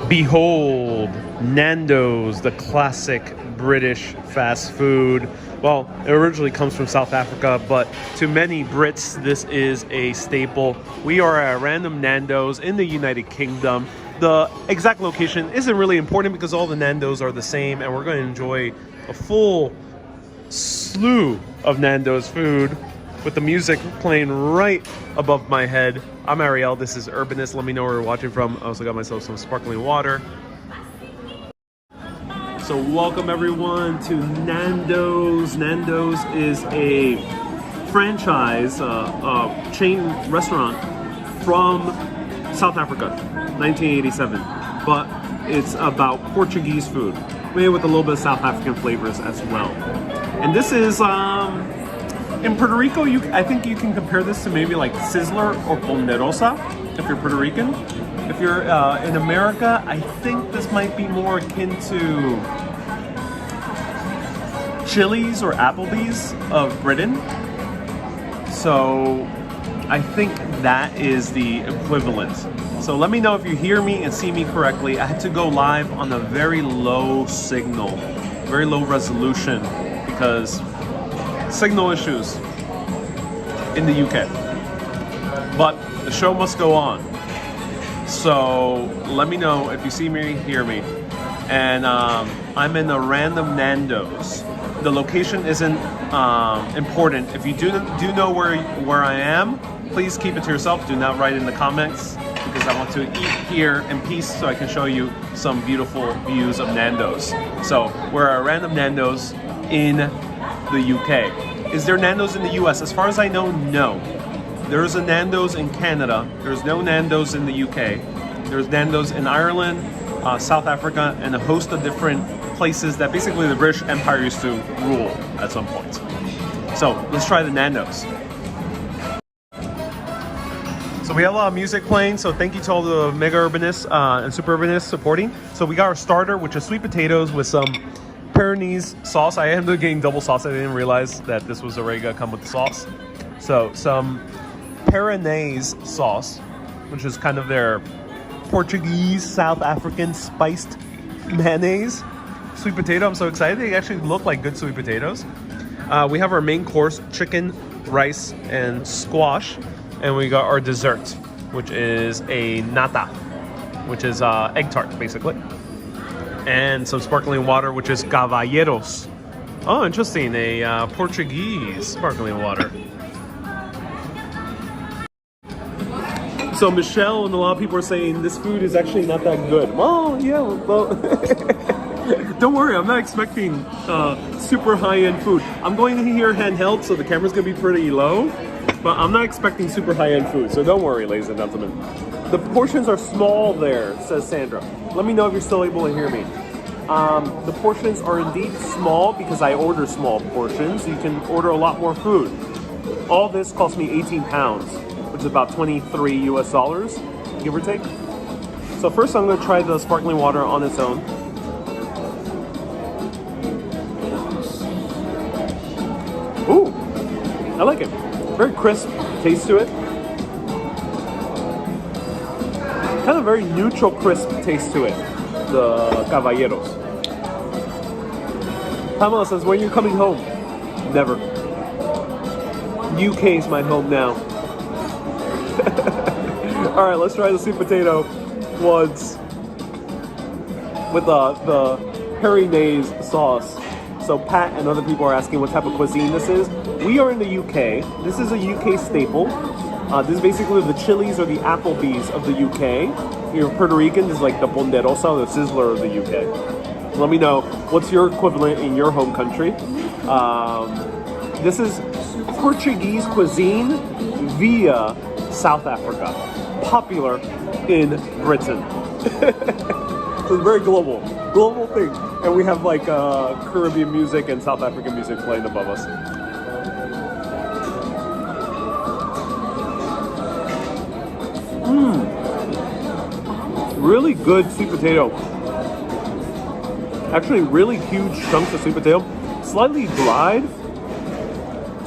Behold, Nando's, the classic British fast food. Well, it originally comes from South Africa, but to many Brits, this is a staple. We are at a random Nando's in the United Kingdom. The exact location isn't really important because all the Nando's are the same, and we're going to enjoy a full slew of Nando's food with the music playing right above my head. I'm Ariel, this is Urbanist. Let me know where you're watching from. I also got myself some sparkling water. So welcome everyone to Nando's. Nando's is a franchise, chain restaurant from South Africa, 1987. But it's about Portuguese food, made with a little bit of South African flavors as well. And this is, in Puerto Rico, I think you can compare this to maybe like Sizzler or Ponderosa, if you're Puerto Rican. If you're in America, I think this might be more akin to Chili's or Applebee's of Britain. So I think that is the equivalent. So let me know if you hear me and see me correctly. I had to go live on a very low signal, very low resolution, because signal issues in the UK. But the show must go on. So let me know if you see me, hear me. And I'm in a random Nando's. The location isn't important. If you do know where I am, please keep it to yourself. Do not write in the comments, because I want to eat here in peace so I can show you some beautiful views of Nando's. So we're at a random Nando's in the UK. Is there Nando's in the US? As far as I know, no. There's a Nando's in Canada. There's no Nando's in the UK. There's Nando's in Ireland, South Africa, and a host of different places that basically the British Empire used to rule at some point. So let's try the Nando's. So we have a lot of music playing, so thank you to all the mega urbanists and super urbanists supporting. So we got our starter, which is sweet potatoes with some Pyrenees sauce. I ended up getting double sauce. I didn't realize that this was already gonna come with the sauce. So some Pyrenees sauce, which is kind of their Portuguese, South African spiced mayonnaise. Sweet potato, I'm so excited. They actually look like good sweet potatoes. We have our main course, chicken, rice, and squash. And we got our dessert, which is a nata, which is egg tart, basically. And some sparkling water, which is cavalheiros. Oh, interesting, a Portuguese sparkling water. So Michelle and a lot of people are saying this food is actually not that good. Well, yeah, well, don't worry, I'm not expecting super high-end food. I'm going here handheld, so the camera's gonna be pretty low, but I'm not expecting super high-end food, so don't worry, ladies and gentlemen. The portions are small there, says Sandra. Let me know if you're still able to hear me. The portions are indeed small because I order small portions. You can order a lot more food. All this cost me 18 pounds, which is about 23 US dollars, give or take. So first I'm gonna try the sparkling water on its own. Ooh, I like it. Very crisp taste to it. Kind of very neutral, crisp taste to it. The caballeros. Pamela says, when are you coming home? Never. UK is my home now. All right, let's try the sweet potato ones with the Pyrenees sauce. So Pat and other people are asking what type of cuisine this is. We are in the UK. This is a UK staple. This is basically the Chili's or the Applebee's of the UK. If you're Puerto Rican, this is like the Ponderosa or the Sizzler of the UK. Let me know what's your equivalent in your home country. This is Portuguese cuisine via South Africa. Popular in Britain. So it's very global thing. And we have like Caribbean music and South African music playing above us. Really good sweet potato. Actually, really huge chunks of sweet potato. Slightly dried.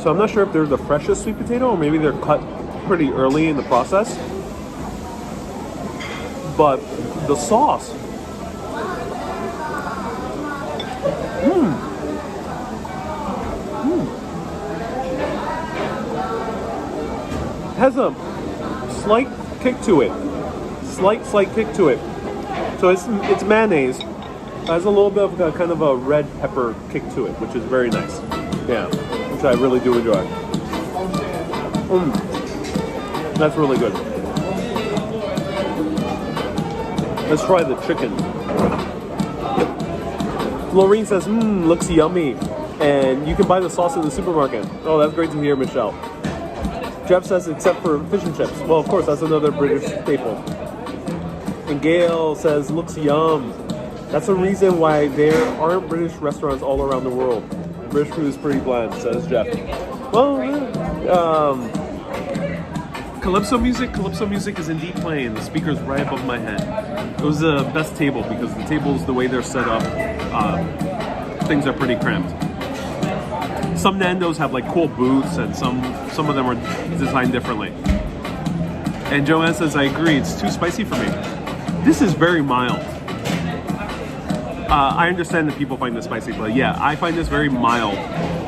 So I'm not sure if they're the freshest sweet potato or maybe they're cut pretty early in the process. But the sauce Has a slight kick to it. Slight kick to it. So it's mayonnaise. It has a little bit of a kind of a red pepper kick to it, which is very nice. Yeah, which I really do enjoy. That's really good. Let's try the chicken. Lorene says, looks yummy. And you can buy the sauce in the supermarket. Oh, that's great to hear, Michelle. Jeff says, except for fish and chips. Well, of course, that's another British staple. And Gail says, looks yum. That's the reason why there aren't British restaurants all around the world. British food is pretty bland, says Jeff. Well, Calypso music is indeed playing. The speaker's right above my head. It was the best table because the tables, the way they're set up, things are pretty cramped. Some Nando's have like cool booths, and some of them are designed differently. And Joanne says, I agree, it's too spicy for me. This is very mild. I understand that people find this spicy, but yeah, I find this very mild.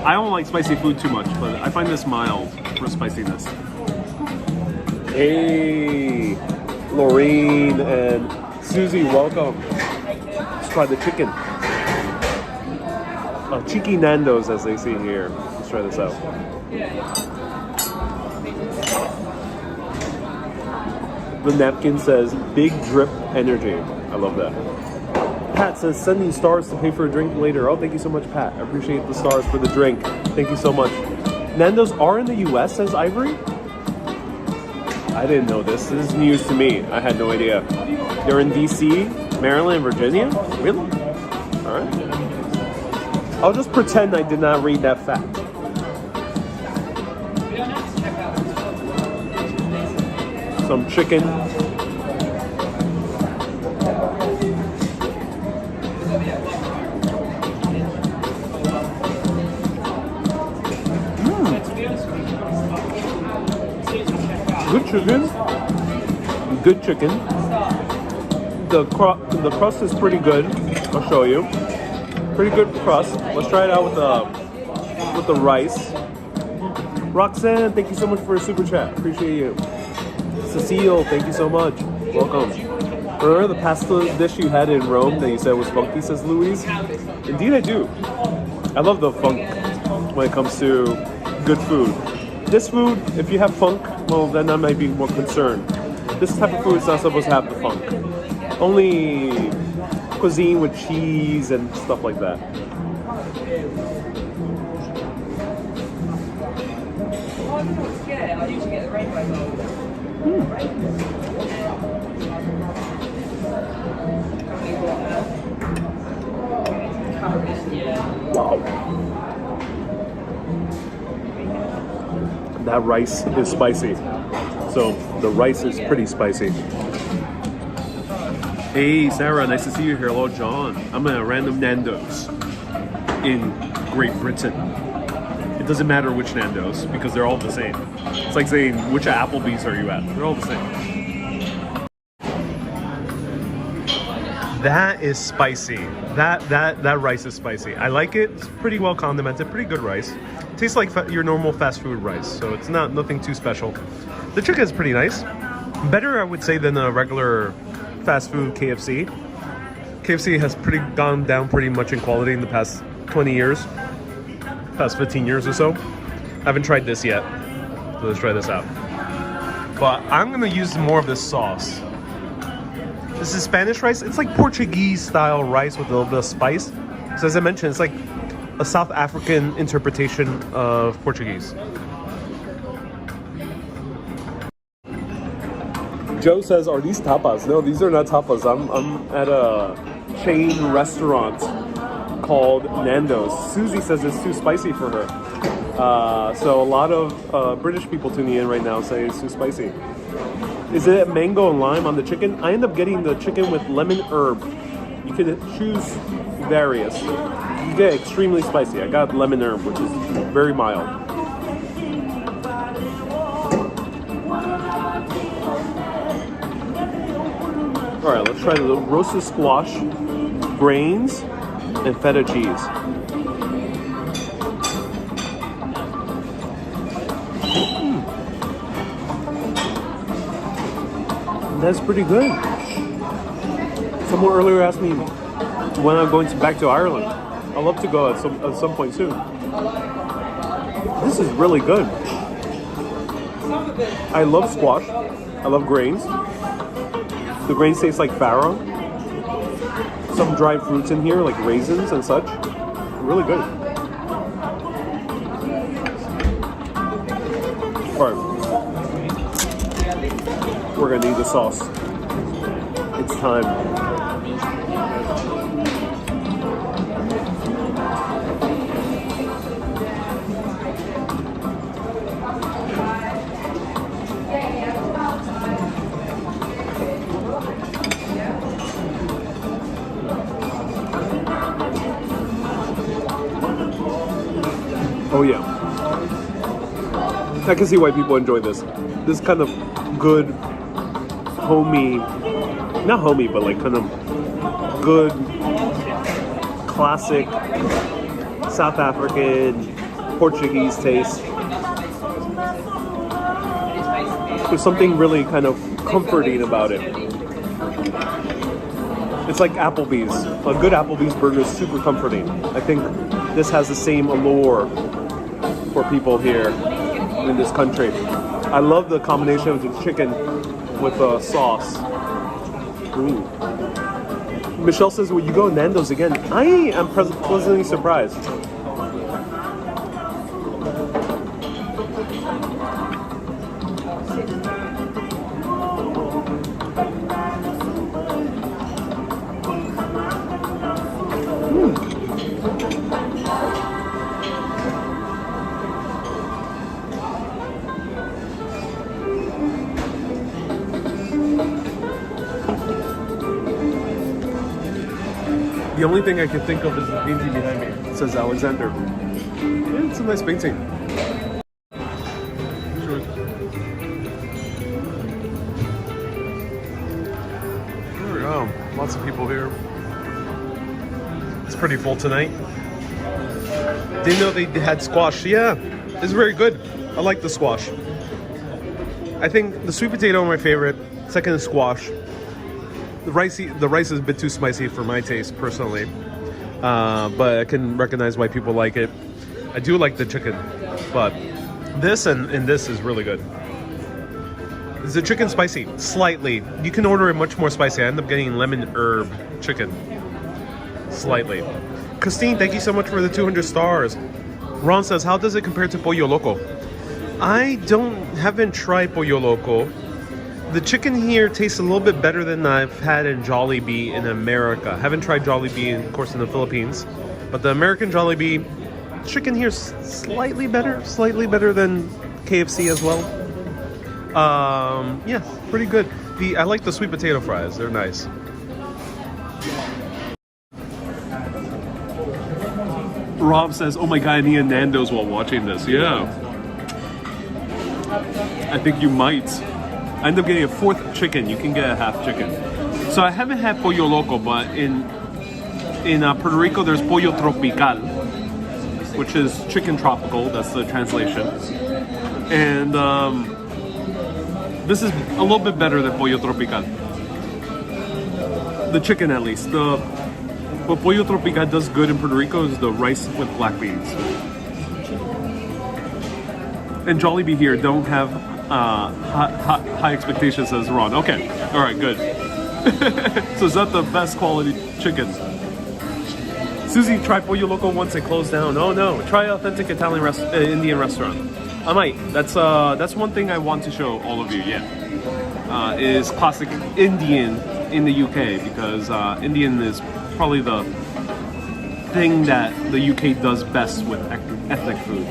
I don't like spicy food too much, but I find this mild for spiciness. Hey, Lorene and Susie, welcome. Let's try the chicken. Cheeky Nando's, as they see here. Let's try this out. The napkin says, big drip energy. I love that. Pat says, sending stars to pay for a drink later. Oh, thank you so much, Pat. I appreciate the stars for the drink. Thank you so much. Nando's are in the U.S., says Ivory. I didn't know this. This is news to me. I had no idea. They're in D.C., Maryland, and Virginia? Really? All right. I'll just pretend I did not read that fact. Some chicken. Good chicken. Good chicken. The crust is pretty good. I'll show you. Pretty good crust. Let's try it out with the rice. Roxanne, thank you so much for a super chat. Appreciate you. Cecile, thank you so much. Welcome. Remember the pasta dish you had in Rome that you said was funky, says Louise? Indeed I do. I love the funk when it comes to good food. This food, if you have funk, well, then I might be more concerned. This type of food is not supposed to have the funk. Only cuisine with cheese and stuff like that. Wow. That rice is spicy. So the rice is pretty spicy. Hey Sarah, nice to see you here. Hello John. I'm at a random Nando's in Great Britain. It doesn't matter which Nando's because they're all the same. It's like saying, which Applebee's are you at? They're all the same. That is spicy. That rice is spicy. I like it. It's pretty well condimented. Pretty good rice. Tastes like your normal fast food rice, so it's nothing too special. The chicken is pretty nice. Better, I would say, than a regular fast food KFC. KFC has gone down pretty much in quality in the past 20 years. Past 15 years or so. I haven't tried this yet. So let's try this out. But I'm going to use more of this sauce. This is Spanish rice. It's like Portuguese style rice with a little bit of spice. So as I mentioned, it's like a South African interpretation of Portuguese. Joe says, are these tapas? No, these are not tapas. I'm at a chain restaurant called Nando's. Susie says it's too spicy for her. So a lot of British people tuning in right now say it's too spicy. Is it mango and lime on the chicken? I end up getting the chicken with lemon herb. You can choose various. You get extremely spicy. I got lemon herb, which is very mild. All right, let's try the roasted squash, brains, and feta cheese. That's pretty good. Someone earlier asked me when I'm going back to Ireland. I'd love to go at some point soon. This is really good. I love squash. I love grains. The grains taste like farro. Some dried fruits in here, like raisins and such. Really good. Alright. We're gonna need the sauce. It's time. Oh yeah. I can see why people enjoy this. This kind of good, homey, not homey, but like kind of good, classic South African, Portuguese taste. There's something really kind of comforting about it. It's like Applebee's. A good Applebee's burger is super comforting. I think this has the same allure for people here in this country. I love the combination of the chicken with the sauce. Ooh. Michelle says, will you go Nando's again? I am pleasantly surprised. The only thing I can think of is the painting behind me. It says Alexander. Yeah, it's a nice painting. Sure. There we go. Lots of people here. It's pretty full tonight. Didn't know they had squash. Yeah, it's very good. I like the squash. I think the sweet potato is my favorite. Second is squash. The rice is a bit too spicy for my taste personally, but I can recognize why people like it. I do like the chicken, but this and this is really good. Is the chicken spicy? Slightly. You can order it much more spicy. I end up getting lemon herb chicken. Slightly. Christine, thank you so much for the 200 stars. Ron says, how does it compare to Pollo Loco? I haven't tried Pollo Loco. The chicken here tastes a little bit better than I've had in Jollibee in America. I haven't tried Jollibee, of course, in the Philippines. But the American Jollibee chicken here is slightly better than KFC as well. Yeah, pretty good. I like the sweet potato fries. They're nice. Rob says, oh my god, I need a Nando's while watching this. Yeah. I think you might. I end up getting a fourth chicken. You can get a half chicken. So I haven't had Pollo Loco, but in Puerto Rico there's Pollo Tropical, which is chicken tropical. That's the translation. And this is a little bit better than Pollo Tropical. The chicken, at least. What Pollo Tropical does good in Puerto Rico is the rice with black beans. And Jollibee here don't have high expectations as Ron. Okay, all right, good. So is that the best quality chicken? Susie, try Pollo Loco once it closed down. Oh no, try authentic Italian Indian restaurant. I might. That's one thing I want to show all of you. Yeah, is classic Indian in the UK, because Indian is probably the thing that the UK does best with ethnic food.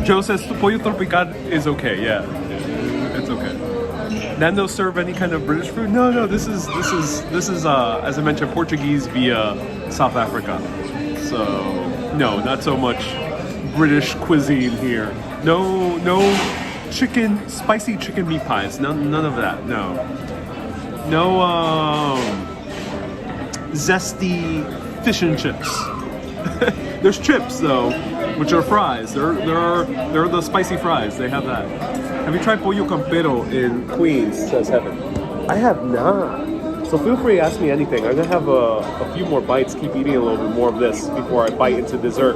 Joe says Pollo Tropical is okay. Yeah, it's okay. Nando serve any kind of British food? No. This is as I mentioned, Portuguese via South Africa. So no, not so much British cuisine here. No spicy chicken meat pies. None of that. No zesty fish and chips. There's chips though, which are fries. They're the spicy fries. They have that. Have you tried pollo campero in Queens? Says Heaven. I have not. So feel free to ask me anything. I'm gonna have a few more bites. Keep eating a little bit more of this before I bite into dessert.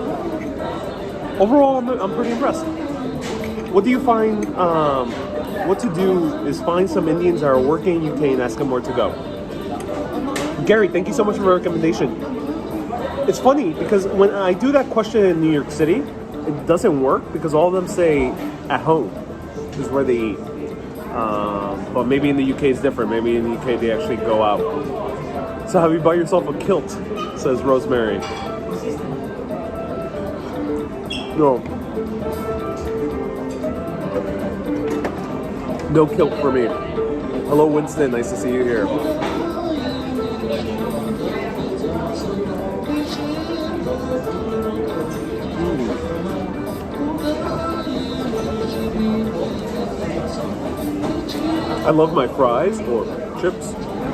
Overall, I'm pretty impressed. What do you find? What to do is find some Indians that are working in UK and ask them where to go. Gary, thank you so much for the recommendation. It's funny because when I do that question in New York City, it doesn't work because all of them say at home is where they eat. But maybe in the UK it's different. Maybe in the UK they actually go out. So have you bought yourself a kilt? Says Rosemary. No. No kilt for me. Hello Winston, nice to see you here. I love my fries or chips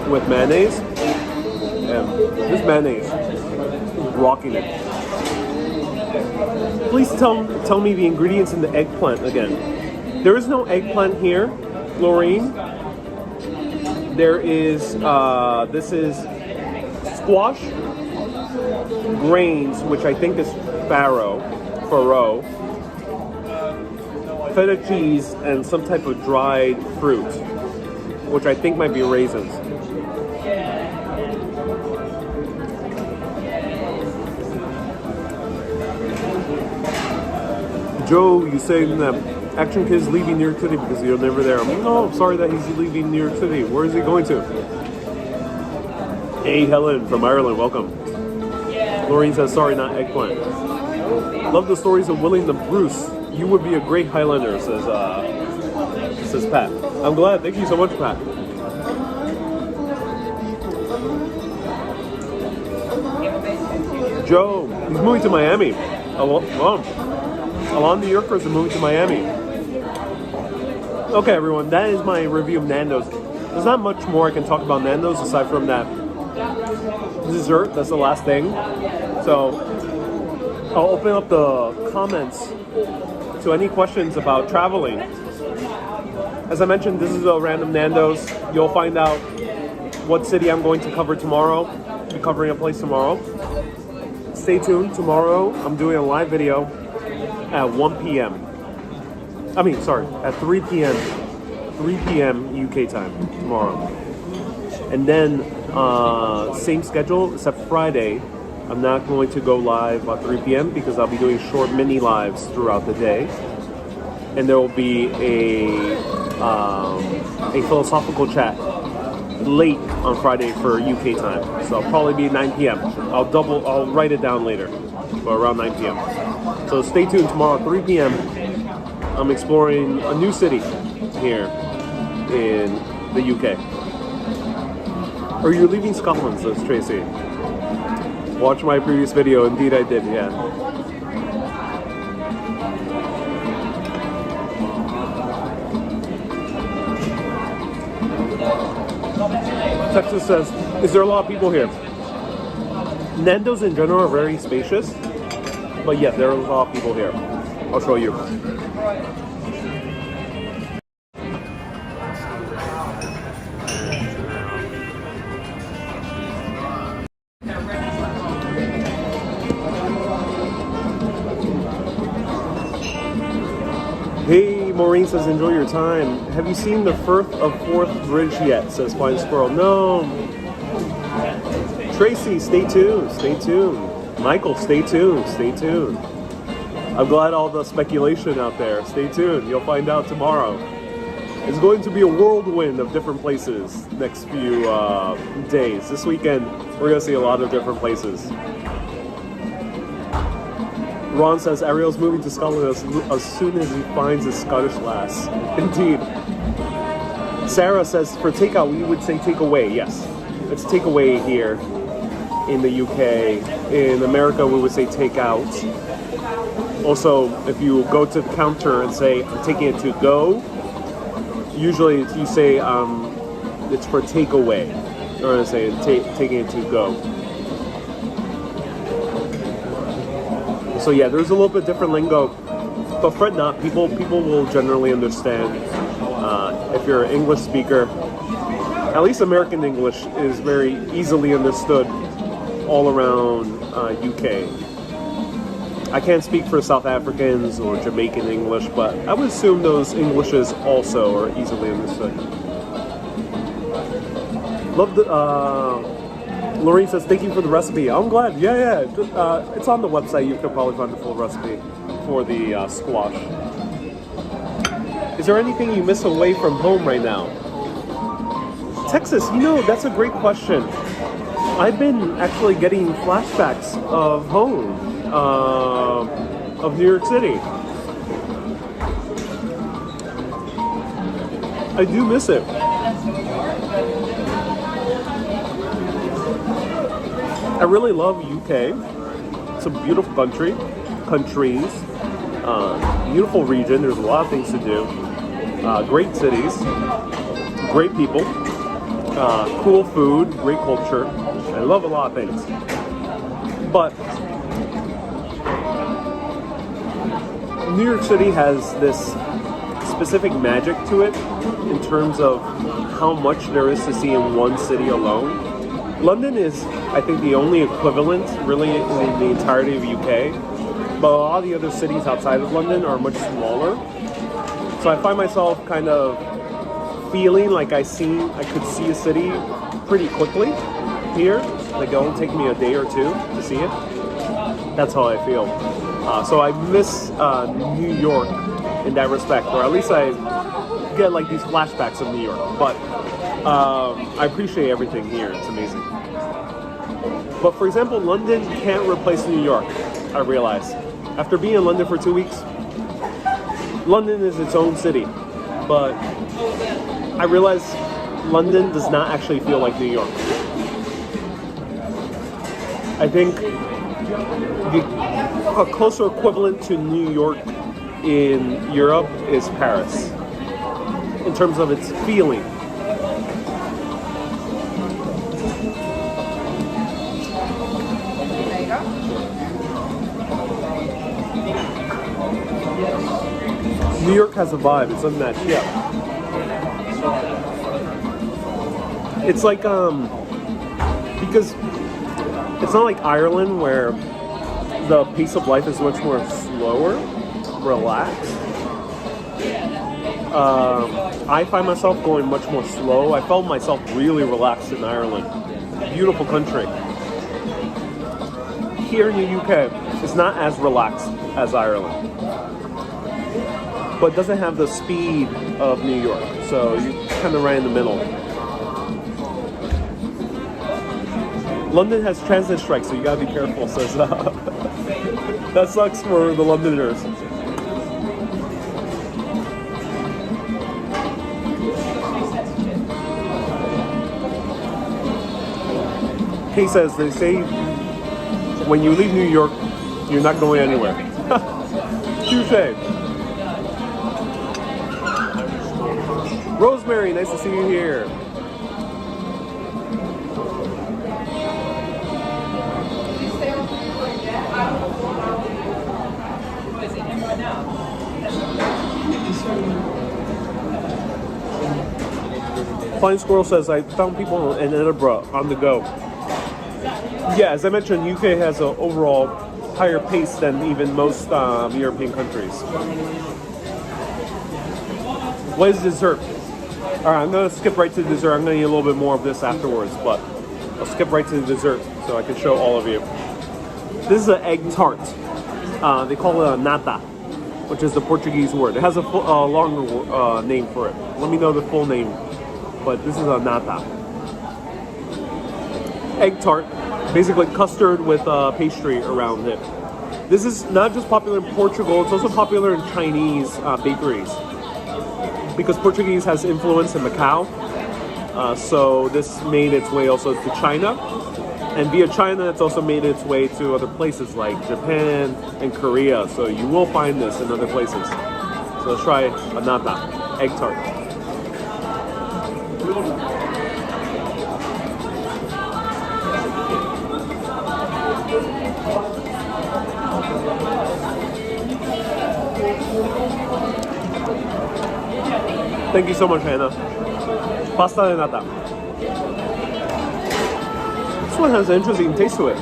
with mayonnaise. And this mayonnaise is rocking it. Please tell me the ingredients in the eggplant again. There is no eggplant here, Laureen. There is, this is squash, grains, which I think is farro, feta cheese, and some type of dried fruit, which I think might be raisins. Joe, you saying that Action Kid's leaving New York City because you're never there. I'm sorry that he's leaving New York City. Where is he going to? Hey, Helen from Ireland, welcome. Laureen says, sorry, not eggplant. Love the stories of Willie the Bruce. You would be a great Highlander, says Pat. I'm glad. Thank you so much, Pat. Joe, he's moving to Miami. A lot of New Yorkers are moving to Miami. Okay, everyone, that is my review of Nando's. There's not much more I can talk about Nando's aside from that dessert. That's the last thing. So I'll open up the comments to any questions about traveling. As I mentioned, this is a random Nando's. You'll find out what city I'm going to cover tomorrow. I'll be covering a place tomorrow. Stay tuned. Tomorrow I'm doing a live video at 1 p.m. At 3 p.m. 3 p.m. UK time tomorrow. And then same schedule except Friday. I'm not going to go live at 3 p.m. because I'll be doing short mini lives throughout the day. And there will be a philosophical chat late on Friday for UK time. So I'll probably be 9 p.m. I'll write it down later, but around 9 p.m. So stay tuned tomorrow at 3 p.m. I'm exploring a new city here in the UK. Or you're leaving Scotland, says Tracy. Watch my previous video. Indeed I did, yeah. Texas says, is there a lot of people here? Nando's in general are very spacious, but yeah, there are a lot of people here. I'll show you. Hey, Maureen says, enjoy your time. Have you seen the Firth of Forth Bridge yet? Says Flying Squirrel. No. Tracy, stay tuned. Stay tuned. Michael, stay tuned. Stay tuned. I'm glad all the speculation out there. Stay tuned. You'll find out tomorrow. It's going to be a whirlwind of different places next few days. This weekend, we're going to see a lot of different places. Ron says Ariel's moving to Scotland as soon as he finds his Scottish lass. Indeed. Sarah says for takeout, we would say takeaway. Yes, it's takeaway here in the UK. In America, we would say takeout. Also, if you go to the counter and say, I'm taking it to go, usually you say it's for takeaway. or I say taking it to go. So yeah, there's a little bit different lingo, but fret not. People will generally understand. If you're an English speaker, at least American English is very easily understood all around UK. I can't speak for South Africans or Jamaican English, but I would assume those Englishes also are easily understood. Love the. Lorraine says, thank you for the recipe. I'm glad. Yeah. It's on the website. You can probably find the full recipe for the squash. Is there anything you miss away from home right now? Texas, that's a great question. I've been actually getting flashbacks of home, of New York City. I do miss it. I really love UK. It's a beautiful countries, beautiful region. There's a lot of things to do. Great cities, great people, cool food, great culture. I love a lot of things. But New York City has this specific magic to it in terms of how much there is to see in one city alone. London is, I think, the only equivalent really in the entirety of UK, but a lot of the other cities outside of London are much smaller. So I find myself kind of feeling like I could see a city pretty quickly here. Like it only take me a day or two to see it. That's how I feel. So I miss New York in that respect, or at least I get like these flashbacks of New York. But I appreciate everything here. It's amazing. But for example, London can't replace New York, I realize. After being in London for 2 weeks, London is its own city. But I realize London does not actually feel like New York. I think a closer equivalent to New York in Europe is Paris, in terms of its feeling. New York has a vibe, it's unmatched, yeah. It's like, because it's not like Ireland where the pace of life is much more slower, relaxed. I find myself going much more slow. I felt myself really relaxed in Ireland. Beautiful country. Here in the UK, it's not as relaxed as Ireland, but doesn't have the speed of New York. So you're kind of right in the middle. London has transit strikes, so you gotta be careful. Says that sucks for the Londoners. Kay says they say when you leave New York, you're not going anywhere. Touché. Rosemary, nice to see you here. Flying Squirrel says, I found people in Edinburgh on the go. Yeah, as I mentioned, UK has an overall higher pace than even most European countries. What is dessert? All right, I'm going to skip right to the dessert. I'm going to eat a little bit more of this afterwards, but I'll skip right to the dessert so I can show all of you. This is an egg tart. They call it a nata, which is the Portuguese word. It has a longer name for it. Let me know the full name, but this is a nata. Egg tart, basically custard with pastry around it. This is not just popular in Portugal, it's also popular in Chinese bakeries. Because Portuguese has influence in Macau, so this made its way also to China. And via China, it's also made its way to other places like Japan and Korea. So you will find this in other places. So let's try a nata, egg tart. Thank you so much, Hannah. Pasta de nata. This one has an interesting taste to it.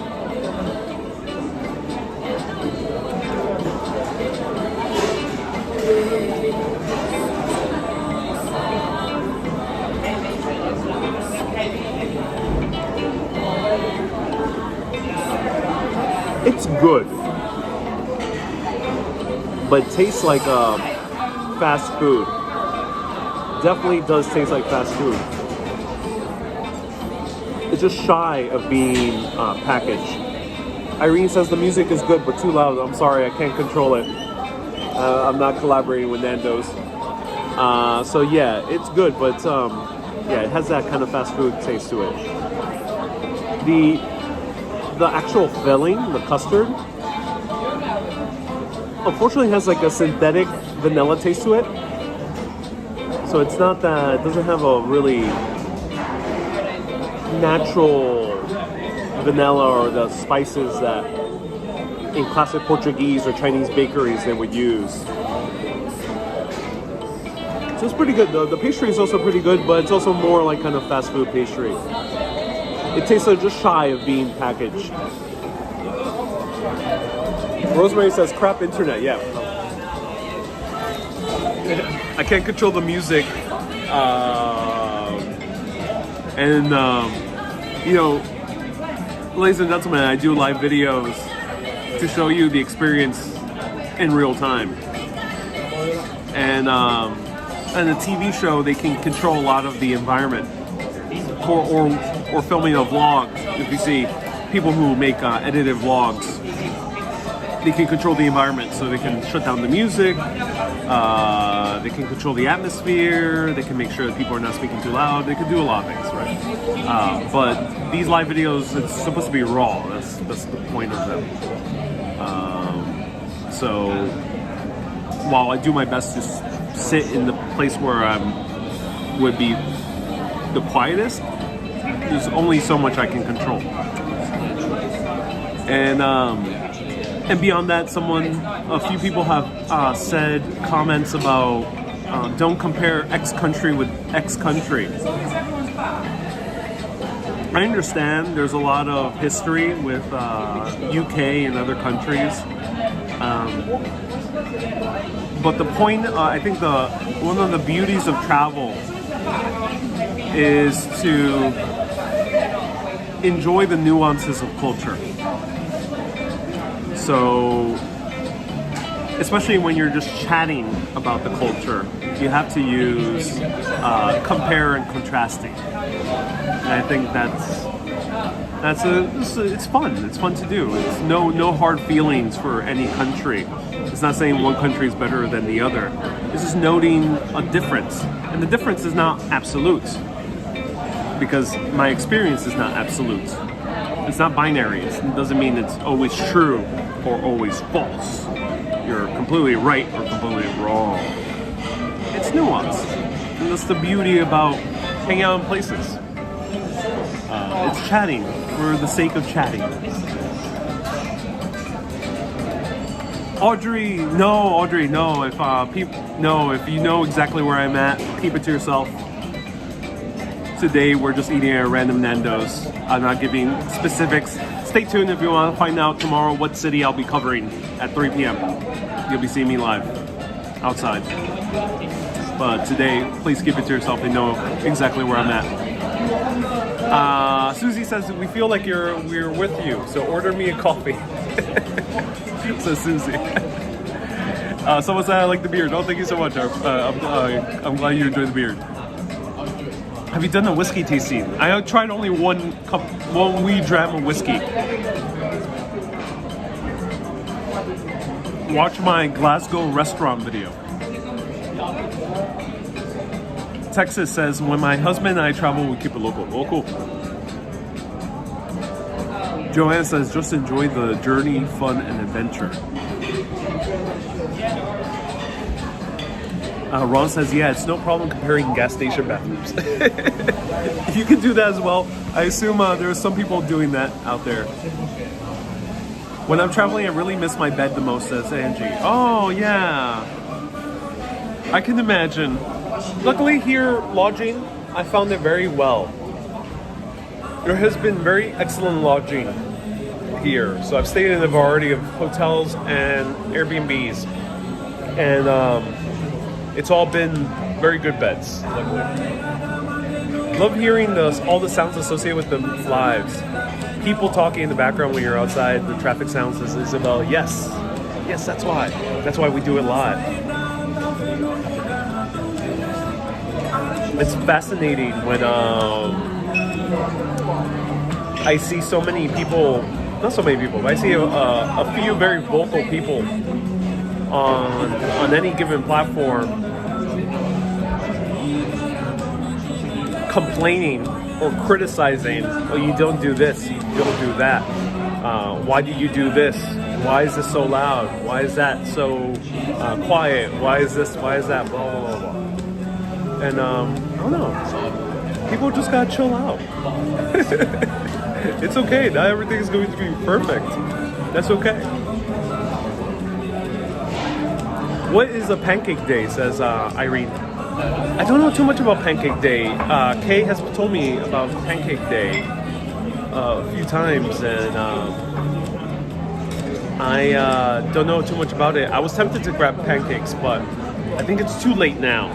It's good, but it tastes like fast food. Definitely does taste like fast food. It's just shy of being packaged. Irene says the music is good, but too loud. I'm sorry, I can't control it. I'm not collaborating with Nando's. So yeah, it's good, but yeah, it has that kind of fast food taste to it. The actual filling, the custard, unfortunately has like a synthetic vanilla taste to it. So it's not that, it doesn't have a really natural vanilla or the spices that in classic Portuguese or Chinese bakeries they would use. So it's pretty good though. The pastry is also pretty good, but it's also more like kind of fast food pastry. It tastes like just shy of being packaged. Rosemary says crap internet, yeah. I can't control the music. You know, ladies and gentlemen, I do live videos to show you the experience in real time. And a TV show, they can control a lot of the environment. Or filming a vlog. If you see people who make edited vlogs, they can control the environment, so they can shut down the music, they can control the atmosphere, they can make sure that people are not speaking too loud, they can do a lot of things, right? But these live videos, it's supposed to be raw, that's the point of them. So while I do my best to sit in the place where I would be the quietest, there's only so much I can control. And beyond that, a few people have said comments about don't compare X country with X country. I understand there's a lot of history with UK and other countries. But the point, I think one of the beauties of travel is to enjoy the nuances of culture. So, especially when you're just chatting about the culture, you have to use compare and contrasting. And I think it's fun. It's fun to do. It's no hard feelings for any country. It's not saying one country is better than the other. It's just noting a difference. And the difference is not absolute, because my experience is not absolute. It's not binary. It doesn't mean it's always true or always false. You're completely right or completely wrong. It's nuanced. And that's the beauty about hanging out in places. It's chatting for the sake of chatting. Audrey, no. If you know exactly where I'm at, keep it to yourself. Today we're just eating at random Nando's. I'm not giving specifics. Stay tuned if you want to find out tomorrow what city I'll be covering at 3 p.m. You'll be seeing me live outside. But today, please keep it to yourself and know exactly where I'm at. Susie says we feel like we're with you, so order me a coffee. Says Susie. Someone said I like the beard. Oh, thank you so much. I'm glad you enjoyed the beard. Have you done a whiskey tasting? I tried only one wee dram of whiskey. Watch my Glasgow restaurant video. Texas says, when my husband and I travel, we keep it local. Oh, cool. Joanne says, just enjoy the journey, fun, and adventure. Ron says, yeah, it's no problem comparing gas station bathrooms. You can do that as well. I assume there are some people doing that out there. When I'm traveling, I really miss my bed the most, says Angie. Oh, yeah. I can imagine. Luckily here, lodging, I found it very well. There has been very excellent lodging here. So I've stayed in a variety of hotels and Airbnbs. And it's all been very good beds, luckily. Love hearing all the sounds associated with the flies. People talking in the background when you're outside, the traffic sounds, says Isabel. Yes, that's why. That's why we do it live. It's fascinating when I see so many people, not so many people, but I see a few very vocal people on any given platform complaining or criticizing, oh, you don't do this, you don't do that. Why do you do this? Why is this so loud? Why is that so quiet? Why is this? Why is that? Blah, blah, blah, blah. And I don't know. People just gotta chill out. It's okay. Not everything is going to be perfect. That's okay. What is a pancake day, says Irene. I don't know too much about Pancake Day. Kay has told me about Pancake Day a few times, and I don't know too much about it. I was tempted to grab pancakes, but I think it's too late now.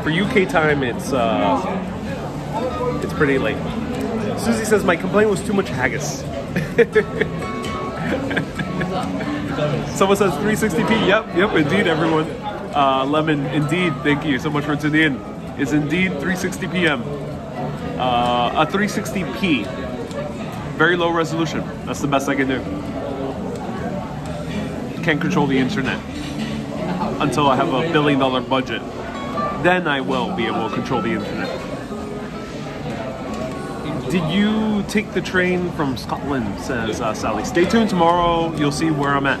For UK time, it's pretty late. Susie says my complaint was too much haggis. Someone says 360p. Yep, indeed, everyone. Lemon, indeed, thank you so much for tuning in. It's indeed 3:60 p.m. A 360p. Very low resolution. That's the best I can do. Can't control the internet until I have a $1 billion budget. Then I will be able to control the internet. Did you take the train from Scotland, says Sally. Stay tuned tomorrow. You'll see where I'm at.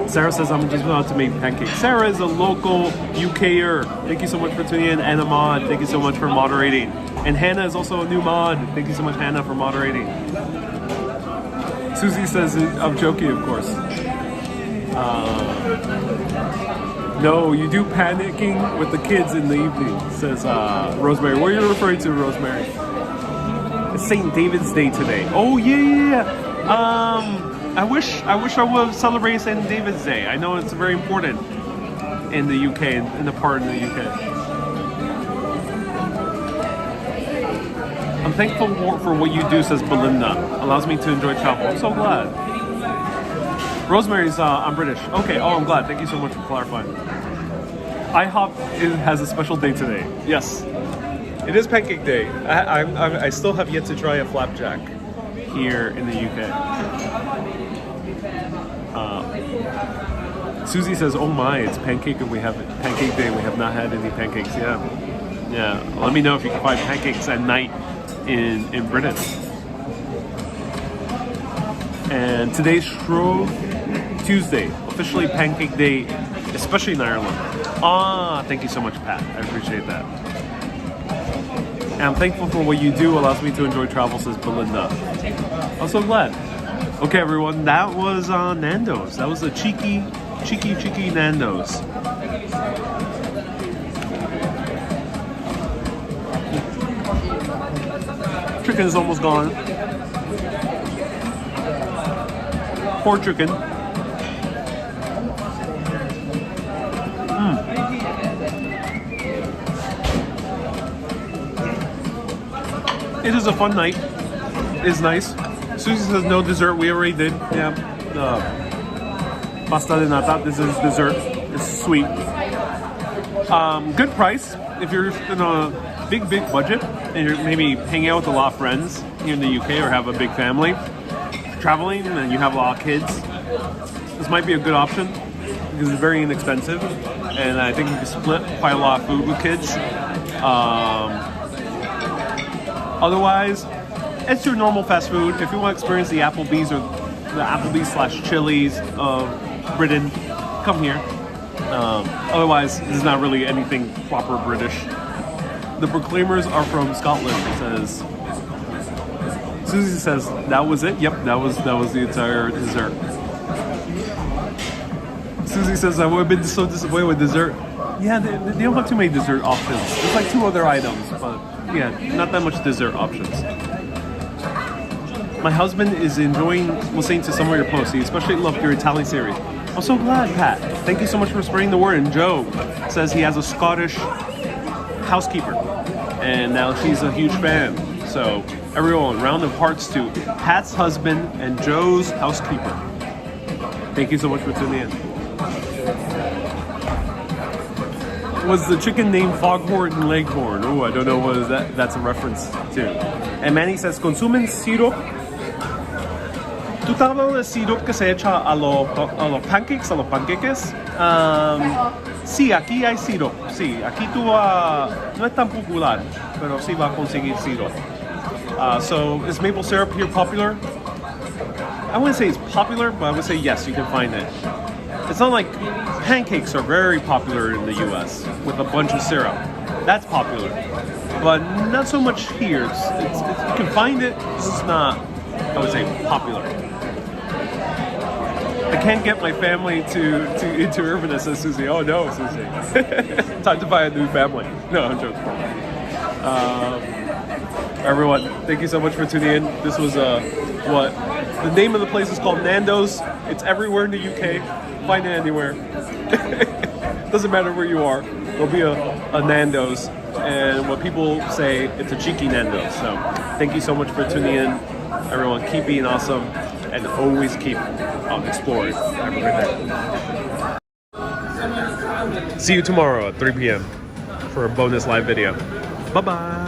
Sarah says, I'm just about to make pancakes. Sarah is a local UKer. Thank you so much for tuning in. Anna Mod, thank you so much for moderating. And Hannah is also a new mod. Thank you so much, Hannah, for moderating. Susie says, I'm joking, of course. No, you do panicking with the kids in the evening, says Rosemary. What are you referring to, Rosemary? It's St. David's Day today. Oh, yeah. I wish I would have celebrated St. David's Day. I know it's very important in the UK, in the part of the UK. I'm thankful for what you do, says Belinda. Allows me to enjoy travel. I'm so glad. Rosemary's, I'm British. Okay, I'm glad. Thank you so much for clarifying. IHOP has a special day today. Yes, it is Pancake Day. I still have yet to try a flapjack here in the UK. Susie says, "Oh my, it's pancake and Pancake Day. We have not had any pancakes." Yeah. Let me know if you can find pancakes at night in Britain. And today's Shrove Tuesday, officially Pancake Day, especially in Ireland. Thank you so much, Pat. I appreciate that. And I'm thankful for what you do. Allows me to enjoy travel, says Belinda. I'm so glad. Okay, everyone, that was Nando's. That was a cheeky Nando's. Chicken is almost gone. Poor chicken. It is a fun night. It's nice. Susie says no dessert. We already did. Yeah. Pasta de nata. This is dessert. It's sweet. Good price if you're in a big budget and you're maybe hanging out with a lot of friends here in the UK or have a big family, traveling and you have a lot of kids. This might be a good option because it's very inexpensive, and I think you can split quite a lot of food with kids. Otherwise, it's your normal fast food. If you want to experience the Applebee's or the Applebee's/Chili's of Britain, come here. Otherwise, this is not really anything proper British. The Proclaimers are from Scotland, it says. Susie says, that was it? Yep, that was the entire dessert. Susie says, I would have been so disappointed with dessert. Yeah, they don't have too many dessert options. There's like 2 other items, but yeah, not that much dessert options. My husband is enjoying listening to some of your posts. He especially loved your Italian series. I'm so glad, Pat. Thank you so much for spreading the word. And Joe says he has a Scottish housekeeper, and now she's a huge fan. So everyone, round of hearts to Pat's husband and Joe's housekeeper. Thank you so much for tuning in. Was the chicken named Foghorn and Leghorn? Oh, I don't know what that's a reference to. And Manny says, ¿consumen syrup? ¿Tú estás hablando de syrup que se echa a los pancakes, a los panqueques? Sí, aquí hay syrup. Sí, aquí tú no es tan popular, pero sí va a conseguir syrup. So is maple syrup here popular? I wouldn't say it's popular, but I would say yes, you can find it. It's not like pancakes are very popular in the US with a bunch of syrup. That's popular, but not so much here. It's you can find it, it's just not, I would say, popular. I can't get my family into urbanist, says Susie. Oh no, Susie. Time to buy a new family. No, I'm joking. Everyone, thank you so much for tuning in. This was what the name of the place is called Nando's. It's everywhere in the UK. Find it anywhere. Doesn't matter where you are. There'll be a Nando's, and what people say, it's a cheeky Nando's. So thank you so much for tuning in. Everyone, keep being awesome, and always keep exploring. Have a great day. See you tomorrow at 3 p.m. for a bonus live video. Bye-bye.